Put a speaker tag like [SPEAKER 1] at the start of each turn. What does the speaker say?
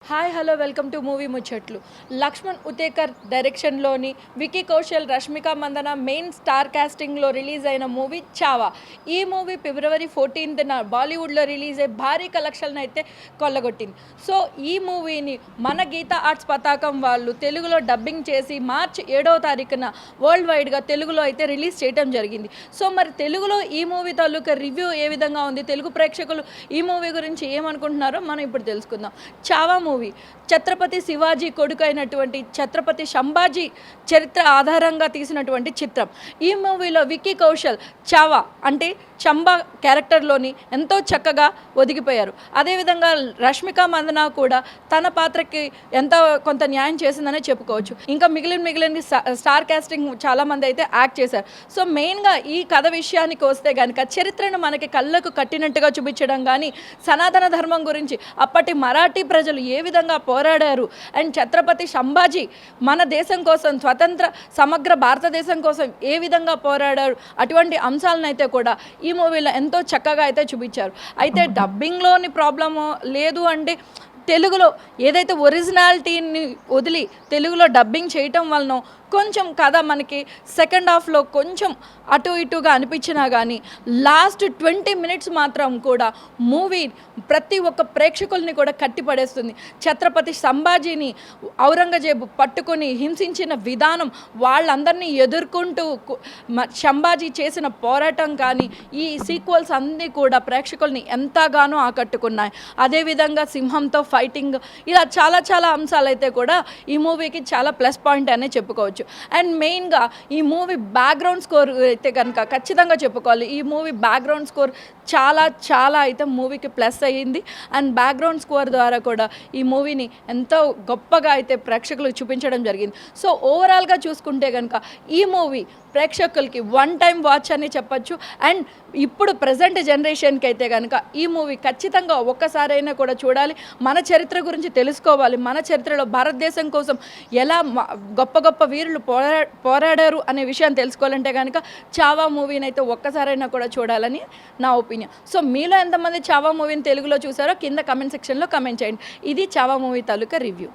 [SPEAKER 1] Hi hello welcome to movie Muchatlu. Laxman Utekar డైరెక్షన్లోని Vicky Kaushal, Rashmika Mandanna main star కాస్టింగ్లో release అయిన మూవీ చావా. ఈ మూవీ ఫిబ్రవరి 14న బాలీవుడ్లో రిలీజ్ అయ్యి భారీ కలెక్షన్లను అయితే కొల్లగొట్టింది. సో ఈ మూవీని మన గీతా ఆర్ట్స్ పతాకం వాళ్ళు తెలుగులో డబ్బింగ్ చేసి మార్చి 7వ తారీఖున వరల్డ్ వైడ్గా తెలుగులో అయితే రిలీజ్ చేయడం జరిగింది. సో మరి తెలుగులో ఈ మూవీ తాలూకా రివ్యూ ఏ విధంగా ఉంది, తెలుగు ప్రేక్షకులు ఈ మూవీ గురించి ఏమనుకుంటున్నారో మనం ఇప్పుడు తెలుసుకుందాం. చావా మూవీ ఛత్రపతి శివాజీ కొడుకు అయినటువంటి ఛత్రపతి సంభాజీ చరిత్ర ఆధారంగా తీసినటువంటి చిత్రం. ఈ మూవీలో విక్కీ కౌశల్ చావా అంటే చంబా క్యారెక్టర్లోని ఎంతో చక్కగా ఒదిగిపోయారు. అదేవిధంగా రష్మిక మందన కూడా తన పాత్రకి ఎంతో కొంత న్యాయం చేసిందనే చెప్పుకోవచ్చు. ఇంకా మిగిలిన స్టార్ కాస్టింగ్ చాలామంది అయితే యాక్ట్ చేశారు. సో మెయిన్గా ఈ కథ విషయానికి వస్తే కనుక చరిత్రను మనకి కళ్ళకు కట్టినట్టుగా చూపించడం కానీ, సనాతన ధర్మం గురించి అప్పటి మరాఠీ ప్రజలు ఏ విధంగా పోరాడారు అండ్ ఛత్రపతి సంభాజీ మన దేశం కోసం, స్వతంత్ర సమగ్ర భారతదేశం కోసం ఏ విధంగా పోరాడారు, అటువంటి అంశాలను అయితే కూడా ఈ మూవీలో ఎంతో చక్కగా అయితే చూపించారు. అయితే డబ్బింగ్లోని ప్రాబ్లము లేదు అంటే తెలుగులో ఏదైతే ఒరిజినాలిటీని వదిలి తెలుగులో డబ్బింగ్ చేయటం వలన కొంచెం కథ మనకి సెకండ్ హాఫ్లో కొంచెం అటు ఇటుగా అనిపించినా కానీ లాస్ట్ 20 మినిట్స్ మాత్రం కూడా మూవీ ప్రతి ఒక్క ప్రేక్షకుల్ని కూడా కట్టిపడేస్తుంది. ఛత్రపతి సంభాజీని ఔరంగజేబు పట్టుకొని హింసించిన విధానం, వాళ్ళందరినీ ఎదుర్కొంటూ సంభాజీ చేసిన పోరాటం కానీ ఈ సీక్వెల్స్ అన్నీ కూడా ప్రేక్షకుల్ని ఎంతగానో ఆకట్టుకున్నాయి. అదేవిధంగా సింహంతో ఫైటింగ్, ఇలా చాలా అంశాలు అయితే కూడా ఈ మూవీకి చాలా ప్లస్ పాయింట్ అనే చెప్పుకోవచ్చు. అండ్ మెయిన్గా ఈ మూవీ బ్యాక్గ్రౌండ్ స్కోర్ అయితే కనుక ఖచ్చితంగా చెప్పుకోవాలి. ఈ మూవీ బ్యాక్గ్రౌండ్ స్కోర్ చాలా అయితే మూవీకి ప్లస్ అయ్యింది. అండ్ బ్యాక్గ్రౌండ్ స్కోర్ ద్వారా కూడా ఈ మూవీని ఎంతో గొప్పగా అయితే ప్రేక్షకులకు చూపించడం జరిగింది. సో ఓవరాల్గా చూసుకుంటే కనుక ఈ మూవీ ప్రేక్షకులకి వన్ టైం వాచ్ అని చెప్పచ్చు. అండ్ ఇప్పుడు ప్రజెంట్ జనరేషన్కి అయితే కనుక ఈ మూవీ ఖచ్చితంగా ఒక్కసారైనా కూడా చూడాలి. మన చరిత్ర గురించి తెలుసుకోవాలి. మన చరిత్రలో భారతదేశం కోసం ఎలా గొప్ప వీరులు పోరాడారు అనే విషయాన్ని తెలుసుకోవాలంటే కనుక చావా మూవీని అయితే ఒక్కసారైనా కూడా చూడాలని నా ఒపీనియన్. సో మీలో ఎంతమంది చావా మూవీని తెలుగులో చూసారో కింద కమెంట్ సెక్షన్లో కమెంట్ చేయండి. ఇది చావా మూవీ తాలూకా రివ్యూ.